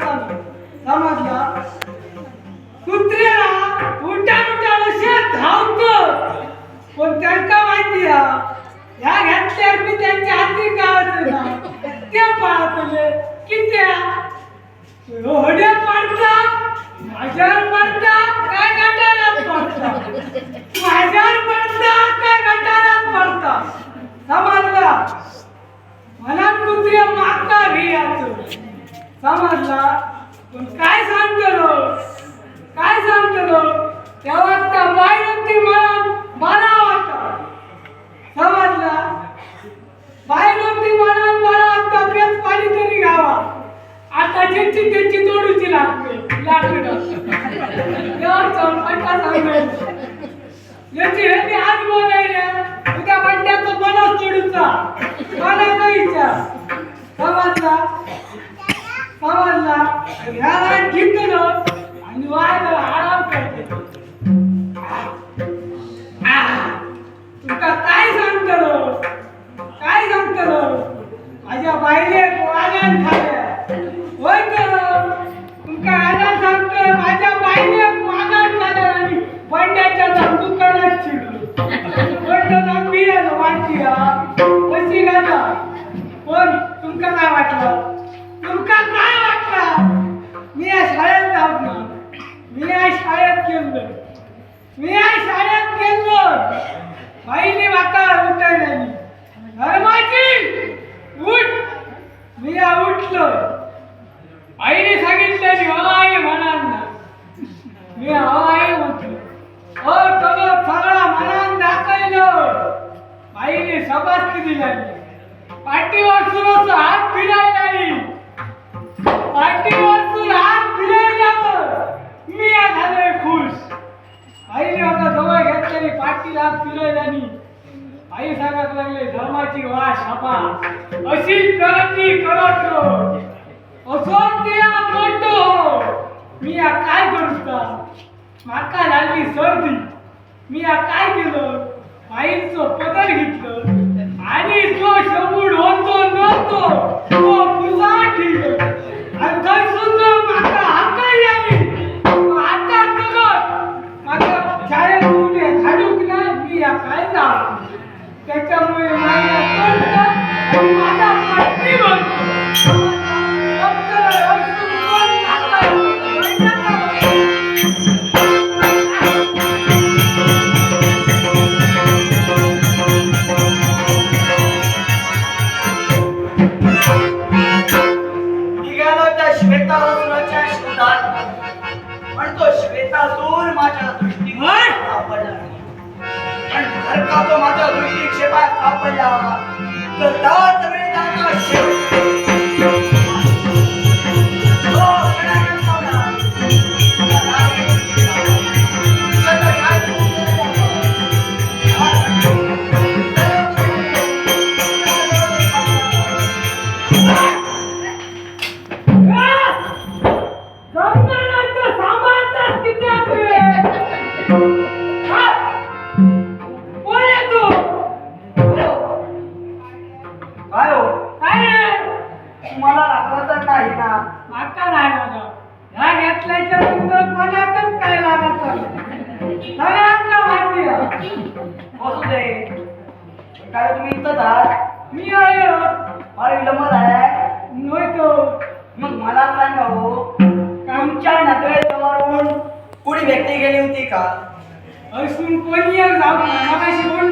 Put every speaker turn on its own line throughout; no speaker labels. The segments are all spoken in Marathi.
असताना समजला कुत्र्याला उलटा असे धावतं पण त्यांना माहिती या घेतल्यावर मी त्यांच्या हाती गावाचं ना ते पाहतले कित्या होड्या पडता माझ्यावर पडता काय गटारात पडता माझ्यावर पडता काय गटारात पडता समजला मला कुत्र्या मागता घ्यायचं समजला पण काय सांगतो तेव्हा त्या बाईवरती मला होता समजला बाईवरती मला होता पेच पाणी तरी घ्यावा आता ज्याची त्याची तोडूची लागते लाकडं याची हे आज बोलायला उद्या बंड्याचं बनच तोडूचा मला नाही विचार समजला ह्या घेतलं आणि वायला आराम करते तुमका काय सांगतो माझ्या बाईले वागान खाल्या होय तर तुमका आनंद सांगतोय माझ्या बाईने वागान खाल्या आणि बंड्याच्या दुकानात चिडलो बंड्याला पियाला वाटली कशी गाता पण तुमका काय वाटलं मी या शाळेत जाऊ ना मी या शाळेत गेलो बाईने वाका उठायला धर्माची उठ मी या उठलो आईने सांगितलं हवाई म्हणाल ना मी हवाई म्हटलो सगळं मनान दाखवलं आईने सभासकी दिली पाठीवर सुरू हात फिरायला मी झालोय खुश आईने आता जवळ घेतलेली पाठीला हात फिरायला आई सांगत लागले धर्माची वा शापा अशी प्रगती करत असो मोठो मी या काय करूचा माका लागली सर्दी मी या काय केलं आईचं पदर घेतलं आणि जो शबूड होतो नव्हतो तो पुन्हा ठीक आणि काही सुंदर माका हाकाई आली आता करत माका शाळेत मुले खाडूक नाही मी या काय जा त्याच्यामुळे माझ्या आणि माझा पत्नी बनतो
श्वेतासूर माझ्या दृष्टीवर सापडला पण जर का तो माझ्या दृष्टीक्षेपात सापडला तर त्याच वेळी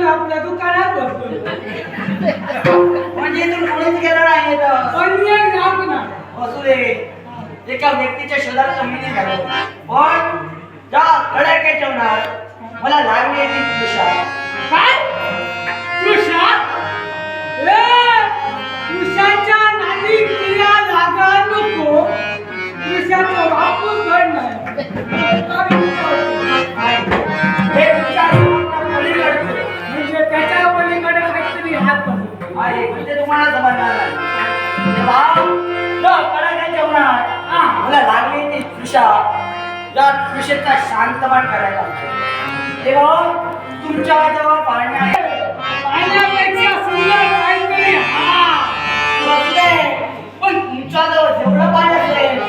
आपल्या दुकानात बसतो
म्हणजे तू कोणीच गेला नाही
असू
दे एका व्यक्तीच्या शोधात मी निघालो पण त्या खड्याच्या होणार मला लागली ती तृषा
काय तृषा तृषाच्या नादी क्रिया लागा नको तृषाचं वापस घड नाही म्हणजे त्याच्या पलीकडे काहीतरी हात
आहे म्हणजे तुम्हाला जमणार मला लागली ती तृषा या तृषेचा शांतपण करायला तेव्हा तुमच्या जवळ
पाण्यापेक्षा सुंदर काहीतरी
पण तुमच्या जवळ जेवढं पाणी असेल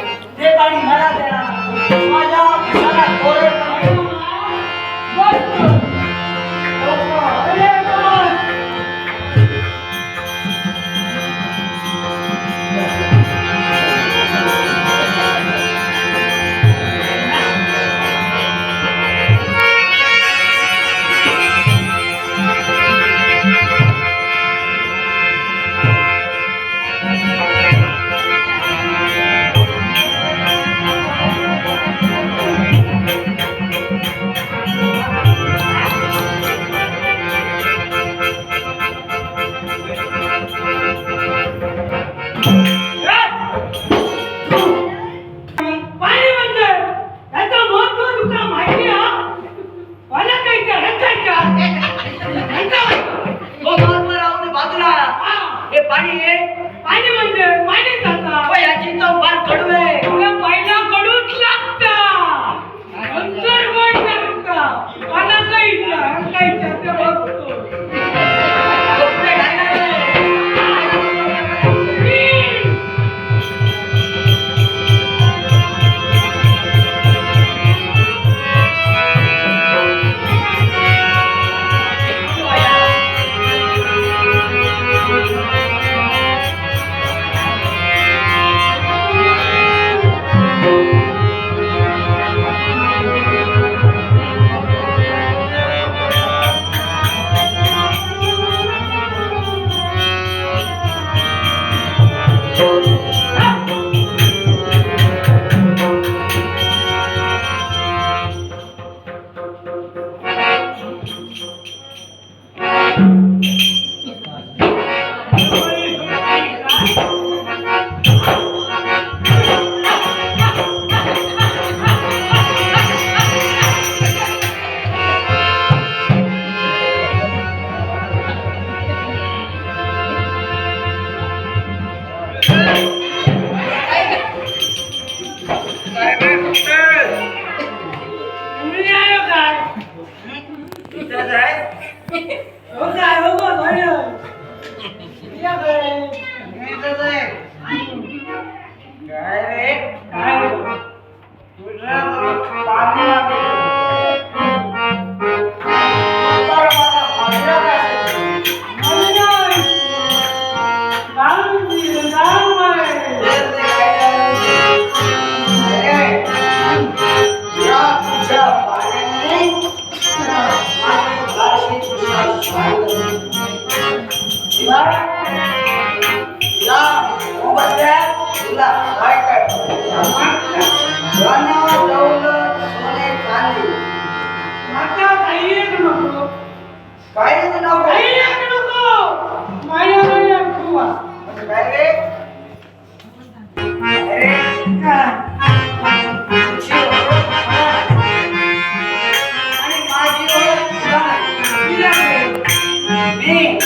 काय रे कुठं?
तुम्ही आयो काय
इथंच आहे?
हो काय हो बा भाई या काय
मी इथंच आहे. काय रे?
काय
तुझ्या पाणी लागलं. तर मला भाजलं कसं? काहीच नको. काय रे? अरे आणि माझी ओळख तुला नाही. मी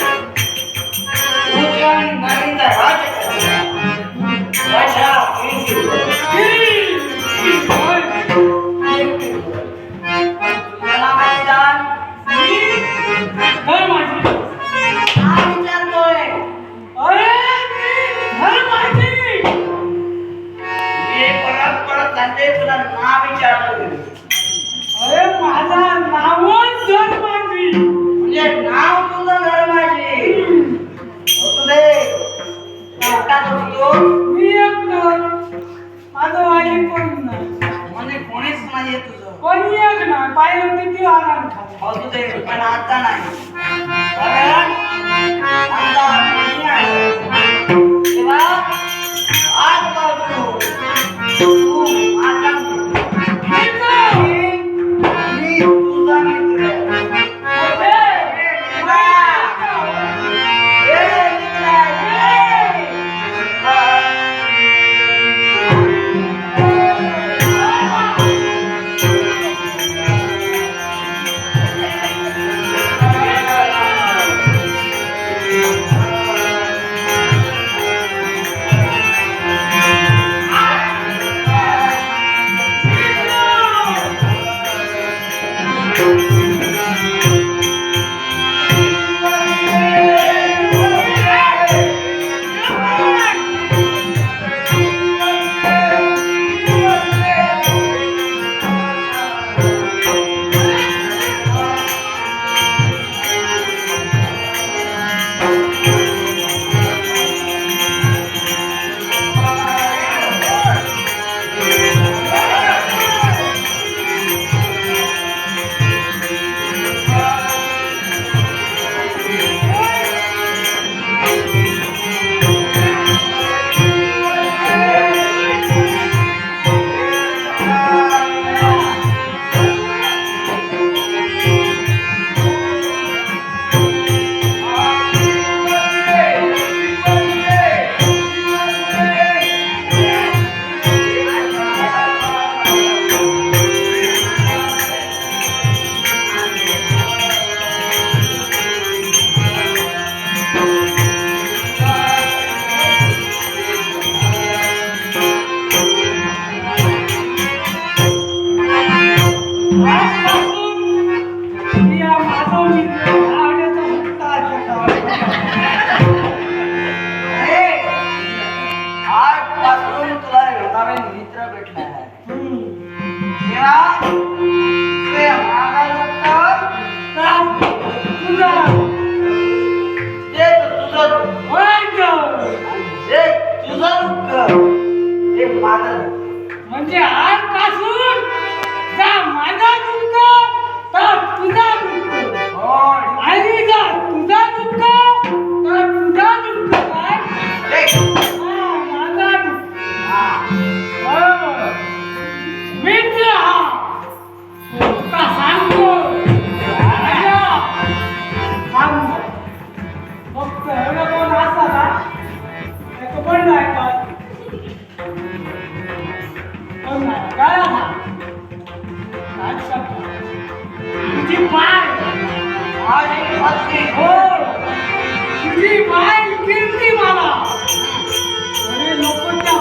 तुझ्या आणि नवीनचा राजकारणी राजा तुझं नाव आहे जाण? नाव विचारतोय. मी परत परत सांगते तुला नाव विचारतोय. म्हणजे नाव तुझं धर्माची. होतो दे. एकटा होतो. म्हणजे कोणीच नाही तुझं. होतो दे पण आता नाही. कारण आता मी आहे. तेव्हा आजपासून तू माझा मित्र. मी तुझा मित्र. आजपासून तुला नवीन मित्र भेटला आहे. तेव्हा ते माझा जे तुझं दुःख ते माझं दुःख.
म्हणजे आजपासून जा माझा दुःख तर तुझा दुःख
होय.
आणि जा तुझा दुःख तर तुझा दुःख काय माझा दुःख बरोबर मित्र तुका सांगतो सांगतो फक्त एवढं कोण असता का त्याचं पण नाही पण कोण नाही काय